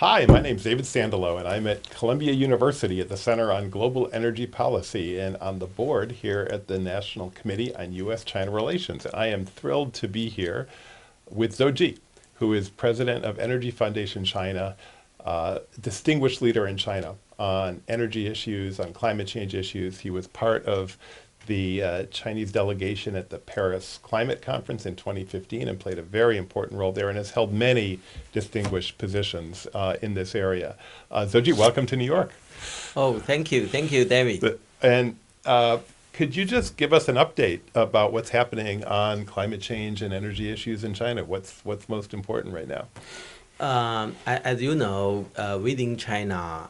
Hi, my name's David Sandalow, and I'm at Columbia University at the Center on Global Energy Policy and on the board here at the National Committee on U.S.-China Relations. And I am thrilled to be here with Zhou Ji, who is president of Energy Foundation China, distinguished leader in China on energy issues, on climate change issues. He was part of the Chinese delegation at the Paris Climate Conference in 2015 and played a very important role there and has held many distinguished positions in this area. Zoji, welcome to New York. Oh, thank you. Thank you, David. And could you just give us an update about what's happening on climate change and energy issues in China? What's most important right now? As you know, within China,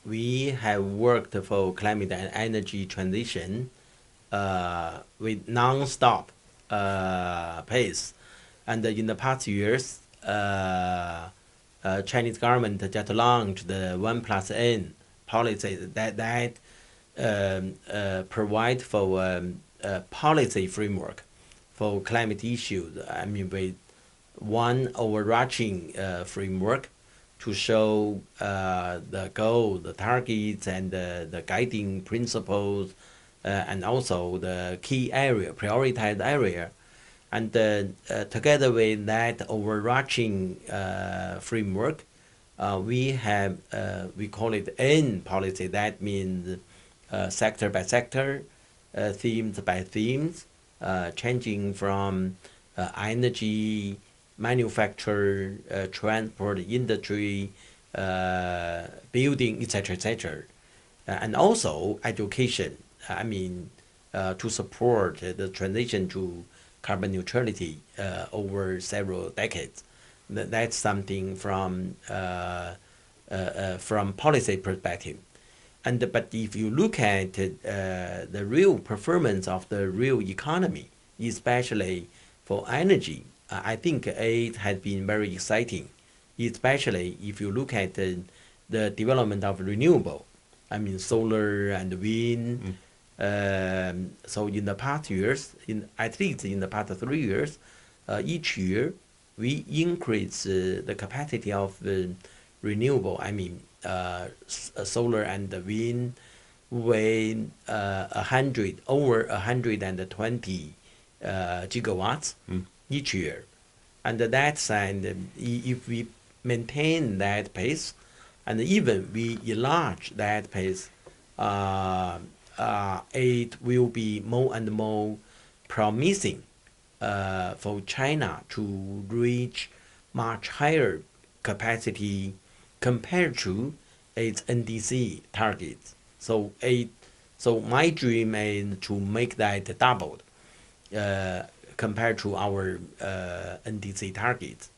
we have worked for climate and energy transition with non-stop pace. And in the past years, Chinese government just launched the 1+N policy that provide for a policy framework for climate issues. I mean, with one overarching framework to show the goal, the targets, and the guiding principles, and also the key area, prioritized area. And together with that overarching framework, we call it N policy. That means sector by sector, themes by themes, changing from energy, manufacture, transport, industry, building, etc., etc., and also education. I mean, to support the transition to carbon neutrality over several decades. That's something from policy perspective. But if you look at the real performance of the real economy, especially for energy, I think it has been very exciting, especially if you look at the development of renewable. I mean, solar and wind. Mm. So in the past years, at least in the past 3 years, each year we increase the capacity of renewable. I mean, solar and wind with over 120 gigawatts Mm. each year. And that's and if we maintain that pace, and even we enlarge that pace, it will be more and more promising for China to reach much higher capacity compared to its NDC targets. So my dream is to make that doubled compared to our NDC targets.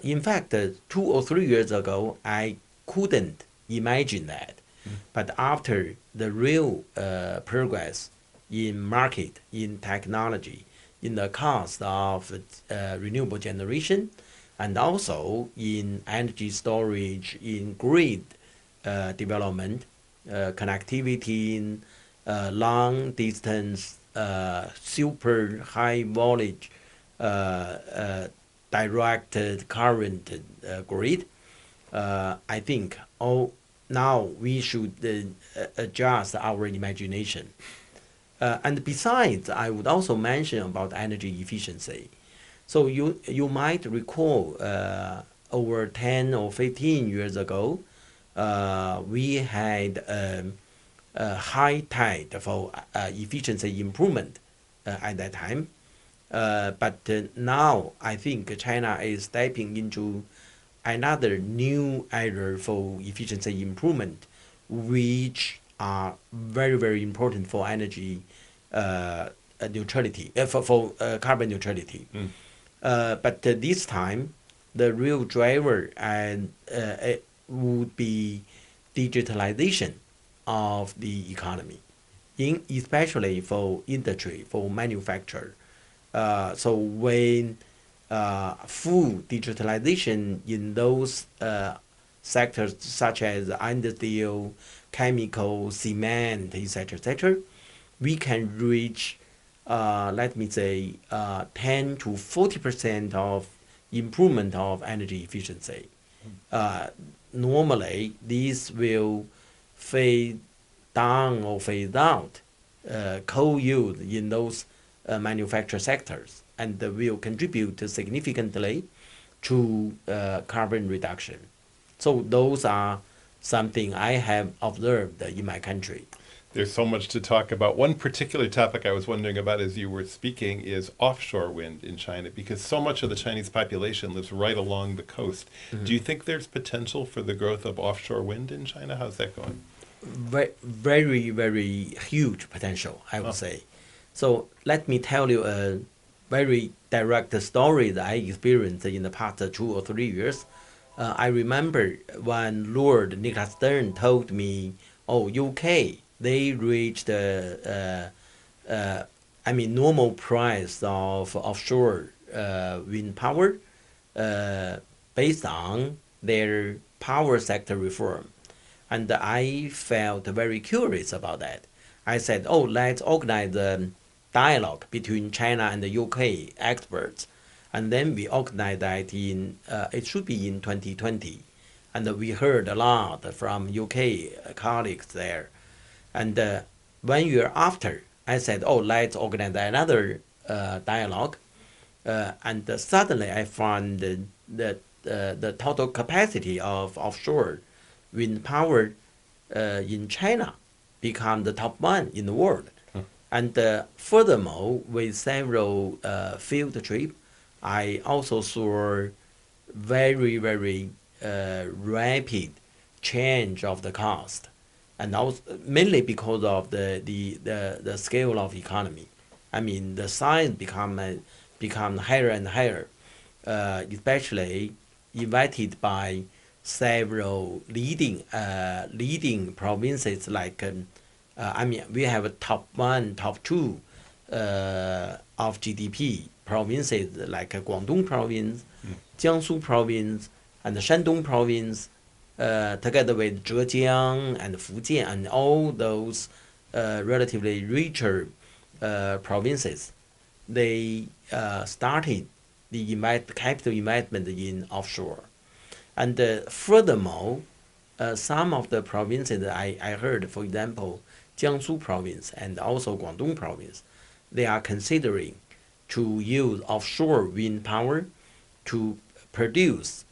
In fact, 2 or 3 years ago, I couldn't imagine that. But after the real progress in market, in technology, in the cost of renewable generation, and also in energy storage, in grid development, connectivity, in long distance, super high voltage, directed current grid, I think now we should adjust our imagination. And besides, I would also mention about energy efficiency. So you might recall over 10 or 15 years ago, we had a high tide for efficiency improvement at that time. But now I think China is stepping into another new era for efficiency improvement, which are very, very important for energy neutrality, for carbon neutrality. Mm. But this time, the real driver and it would be digitalization of the economy, especially for industry, for manufacture. So when full digitalization in those sectors such as industrial, chemical, cement, etc., we can reach, let me say, 10 to 40% of improvement of energy efficiency. Normally, these will fade down or fade out coal use in those manufacturing sectors and will contribute significantly to carbon reduction. So those are something I have observed in my country. There's so much to talk about. One particular topic I was wondering about as you were speaking is offshore wind in China, because so much of the Chinese population lives right along the coast. Do you think there's potential for the growth of offshore wind in China? How's that going? Very, very huge potential, I would say. So let me tell you a very direct story that I experienced in the past 2 or 3 years. I remember when Lord Nicholas Stern told me, "Oh, UK they reached normal price of offshore wind power based on their power sector reform." And I felt very curious about that. I said, "Oh, let's organize a dialogue between China and the UK experts." And then we organized that it should be in 2020. And we heard a lot from UK colleagues there. And 1 year after, I said, "Oh, let's organize another dialogue." And suddenly I found the total capacity of offshore wind power in China become the top one in the world. And furthermore, with several field trips, I also saw very, very rapid change of the cost, and also mainly because of the scale of economy. I mean, the size become higher and higher, especially invited by several leading provinces like we have a top one, top two of GDP provinces like Guangdong province, Jiangsu province, and Shandong province, together with Zhejiang and Fujian and all those relatively richer provinces. They started the capital investment in offshore. And furthermore, some of the provinces I heard, for example, Jiangsu province and also Guangdong province, they are considering to use offshore wind power to produce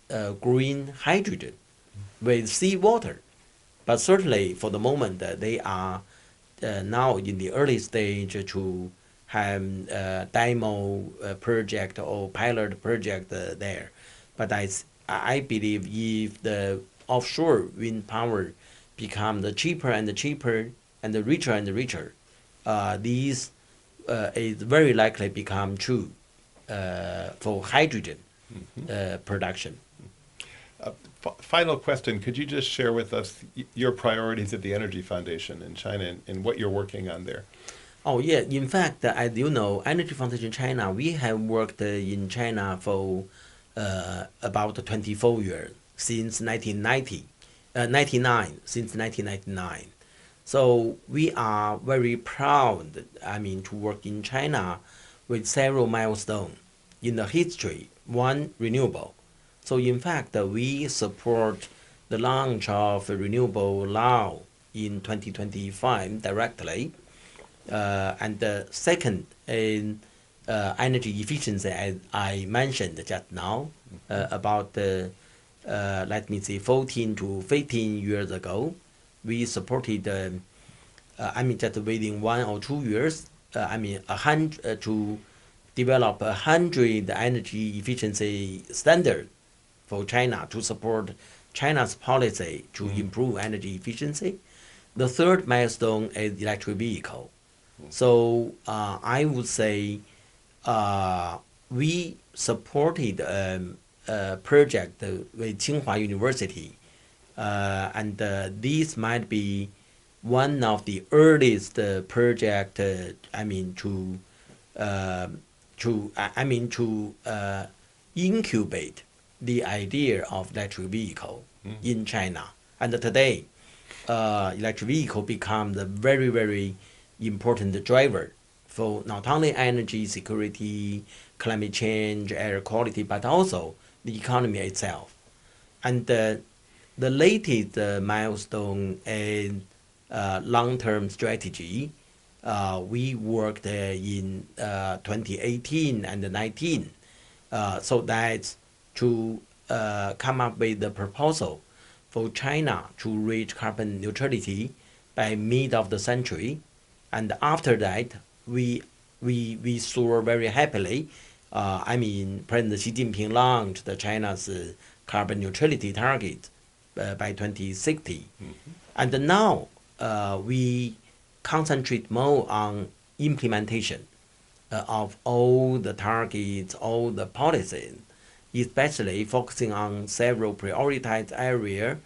green hydrogen with seawater. But certainly for the moment, they are now in the early stage to have a demo project or pilot project there. But I believe if the offshore wind power become the cheaper and the cheaper and the richer, these is very likely become true for hydrogen production. Final question, could you just share with us your priorities at the Energy Foundation in China and what you're working on there? Oh yeah, in fact, as you know, Energy Foundation China, we have worked in China for about 24 years since 99, since 1999. So we are very proud, to work in China with several milestones in the history. One, renewable. So in fact, we support the launch of a renewable law in 2025 directly. And the second is energy efficiency, as I mentioned just now, about let me say 14 to 15 years ago, we supported. Just within 1 or 2 years, 100 to develop 100 energy efficiency standard for China to support China's policy to improve energy efficiency. The third milestone is electric vehicle. So I would say we supported a project with Tsinghua University, and this might be one of the earliest project. To incubate the idea of electric vehicle in China. And today, electric vehicle becomes a very, very important driver for not only energy security, climate change, air quality, but also the economy itself. And the latest milestone in long-term strategy, we worked in 2018 and 19, so that's to come up with the proposal for China to reach carbon neutrality by mid of the century. And after that, we saw very happily. President Xi Jinping launched China's carbon neutrality target by 2060. And now we concentrate more on implementation of all the targets, all the policies, especially focusing on several prioritized areas.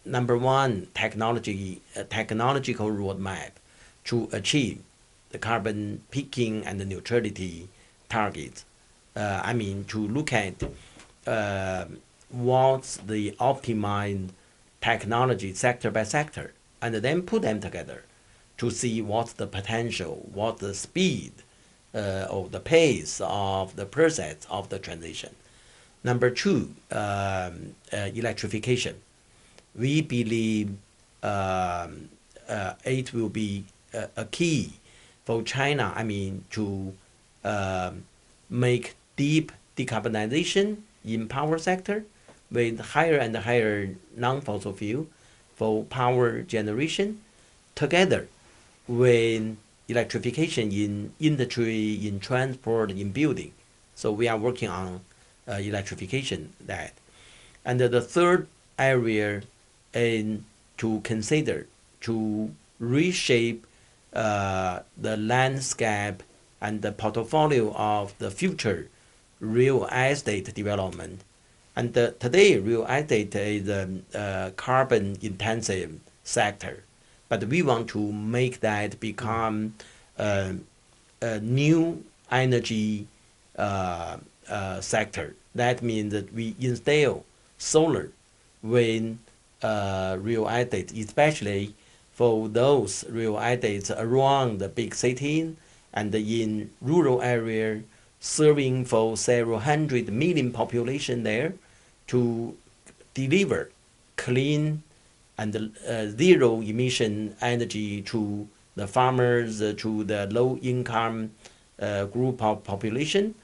Number one, technological roadmap to achieve the carbon peaking and the neutrality targets. To look at what's the optimized technology sector by sector, and then put them together to see what's the potential, what the speed or the pace of the process of the transition. Number two, electrification. We believe it will be a key for China, to make deep decarbonization in power sector with higher and higher non-fossil fuel for power generation, together with electrification in industry, in transport, in building. So we are working on electrification that. And the third area is to consider to reshape the landscape and the portfolio of the future real estate development. And today, real estate is a carbon intensive sector, but we want to make that become a new energy sector. That means that we install solar, wind, real estate, especially for those real estates around the big cities and in rural area, serving for several hundred million population there, to deliver clean and zero emission energy to the farmers, to the low income group of population,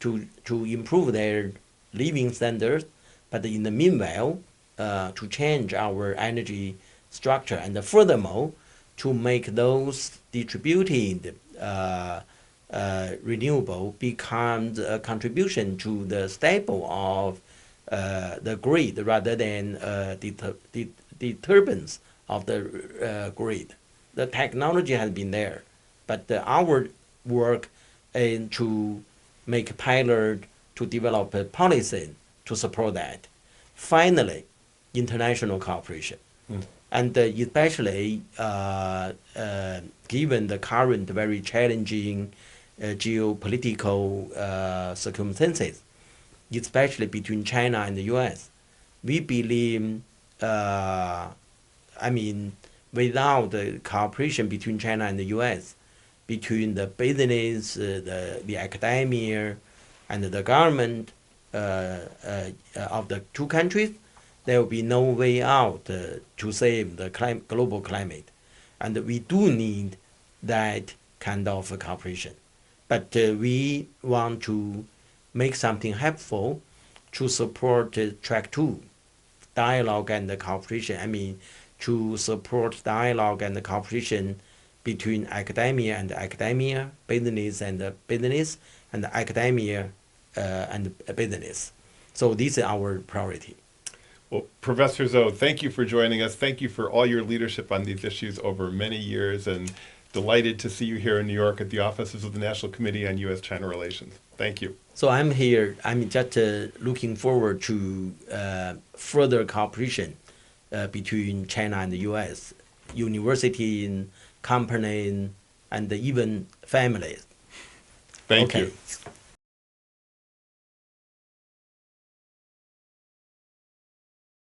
to improve their living standards, but in the meanwhile, to change our energy structure, and furthermore, to make those distributed renewable becomes a contribution to the staple of the grid rather than disturbance of the grid. The technology has been there, but our work is to make a pilot, to develop a policy to support that. Finally, international cooperation. And especially given the current very challenging geopolitical circumstances, especially between China and the U.S., we believe, without the cooperation between China and the U.S., between the business, the academia, and the government of the two countries, there will be no way out to save the global climate. And we do need that kind of cooperation. But we want to make something helpful to support track 2, dialogue and cooperation. To support dialogue and cooperation between academia and academia, business and business, and academia and business. So this is our priority. Well, Professor Zhou, thank you for joining us. Thank you for all your leadership on these issues over many years, and delighted to see you here in New York at the offices of the National Committee on U.S.-China Relations. Thank you. So I'm here. I'm just looking forward to further cooperation between China and the U.S., university, company, and even families. Thank you.